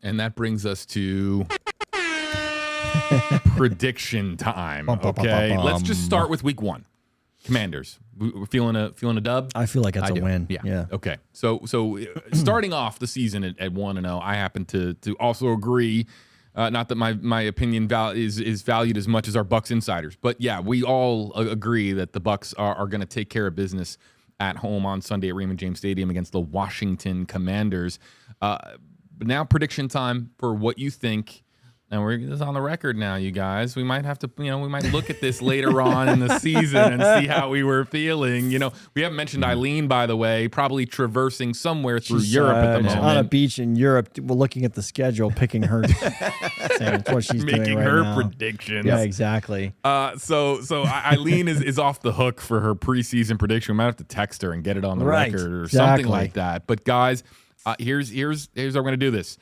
And that brings us to prediction time. Okay, let's just start with week 1. Commanders. We're feeling a dub. I feel like that's a win. Yeah. Okay. So starting off the season at 1-0, I happen to also agree. Not that my opinion is valued as much as our Bucs insiders, but yeah, we all agree that the Bucs are going to take care of business at home on Sunday at Raymond James Stadium against the Washington Commanders. But now prediction time for what you think. And we're this on the record now, you guys. We might have to, we might look at this later on in the season and see how we were feeling. We haven't mentioned Eileen, by the way, probably traversing somewhere through Europe at the moment. On a beach in Europe, looking at the schedule, picking her. That's what she's making doing right her now. predictions. Yeah, exactly. So Eileen is off the hook for her preseason prediction. We might have to text her and get it on the record or something like that. But guys, here's how we're gonna do this.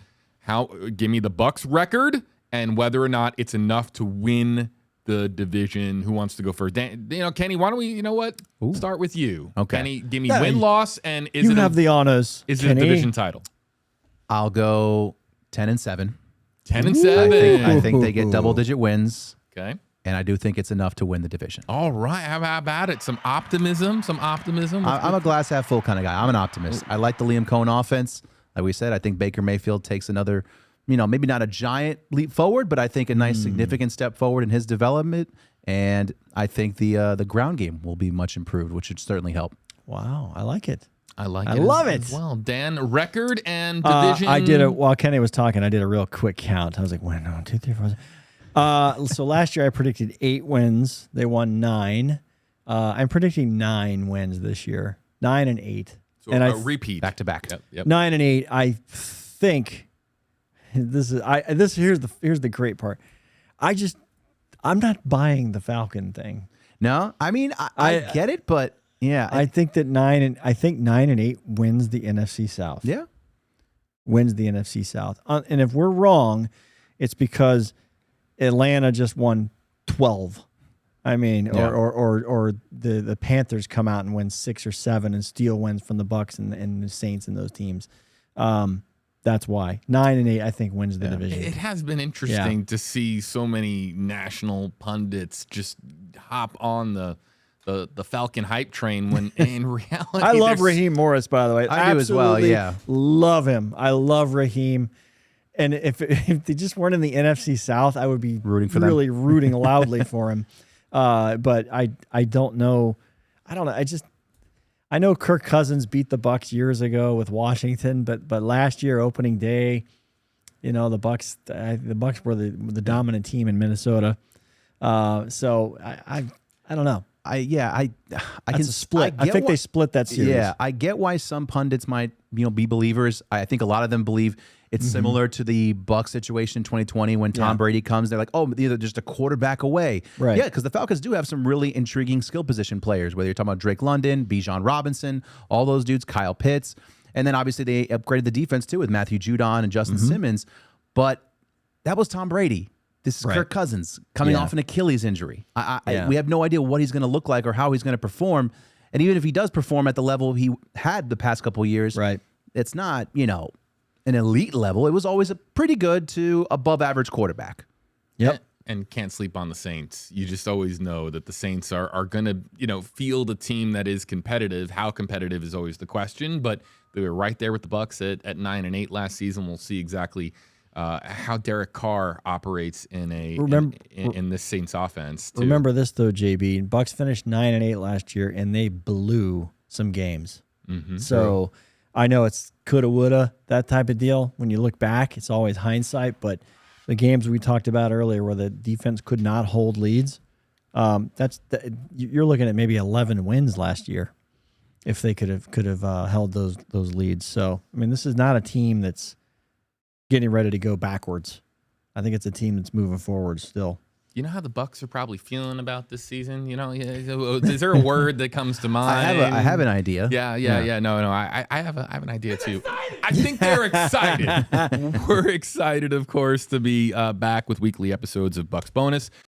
Give me the Bucs record. And whether or not it's enough to win the division. Who wants to go first? Kenny, why don't we, start with you. Okay. Kenny, give me win-loss, and you have the honors. Is it a division title? I'll go 10-7. 10-7. I think they get double-digit wins. Okay. And I do think it's enough to win the division. All right. How about it? Some optimism? I'm a glass-half-full kind of guy. I'm an optimist. I like the Liam Cohen offense. Like we said, I think Baker Mayfield takes another – maybe not a giant leap forward, but I think a nice significant step forward in his development. And I think the ground game will be much improved, which should certainly help. Wow, I like it. I love it. Well, Dan, record and division. I did while Kenny was talking, I did a real quick count. I was like, 1, 2, 3, 4. So last year I predicted 8 wins. They won 9. I'm predicting 9 wins this year. 9 and 8. So and repeat back to back. Yep. 9 and 8. I think. Here's the great part. I'm not buying the Falcon thing. No, I mean I get it, but yeah, I think that 9 and 8 wins the NFC South. Yeah, wins the NFC South. And if we're wrong, it's because Atlanta just won 12. I mean, or the Panthers come out and win 6 or 7 and steal wins from the Bucs and the Saints and those teams. That's why 9 and 8, I think, wins the division. It has been interesting to see so many national pundits just hop on the Falcon hype train when in reality, I love Raheem Morris, by the way. I do as well. Yeah, love him. I love Raheem. And if they just weren't in the NFC South, I would be rooting loudly for him. But I don't know. I know Kirk Cousins beat the Bucs years ago with Washington, but last year opening day, the Bucs were the dominant team in Minnesota. So I don't know. That's a split. I think they split that series. Yeah, I get why some pundits might be believers. I think a lot of them believe it's similar to the Bucs situation in 2020 when Tom Brady comes. They're like, oh, they're just a quarterback away. Right. Yeah, because the Falcons do have some really intriguing skill position players, whether you're talking about Drake London, Bijan Robinson, all those dudes, Kyle Pitts. And then obviously they upgraded the defense too with Matthew Judon and Justin Simmons. But that was Tom Brady. This is Kirk Cousins coming off an Achilles injury. We have no idea what he's going to look like or how he's going to perform. And even if he does perform at the level he had the past couple of years, it's not, an elite level. It was always a pretty good to above average quarterback. Yep. And can't sleep on the Saints. You just always know that the Saints are going to, field a team that is competitive. How competitive is always the question, but they were right there with the Bucs at 9 and 8 last season. We'll see exactly how Derek Carr operates in this Saints offense too. Remember this though, JB. Bucs finished 9 and 8 last year, and they blew some games. So I know it's coulda, woulda, that type of deal. When you look back, it's always hindsight. But the games we talked about earlier, where the defense could not hold leads, you're looking at maybe 11 wins last year if they could have held those leads. So I mean, this is not a team that's getting ready to go backwards. I think it's a team that's moving forward still. You know how the Bucs are probably feeling about this season? Is there a word that comes to mind? I have an idea. Yeah. No. I have an idea too. I think they're excited. We're excited, of course, to be back with weekly episodes of Bucs Bonus.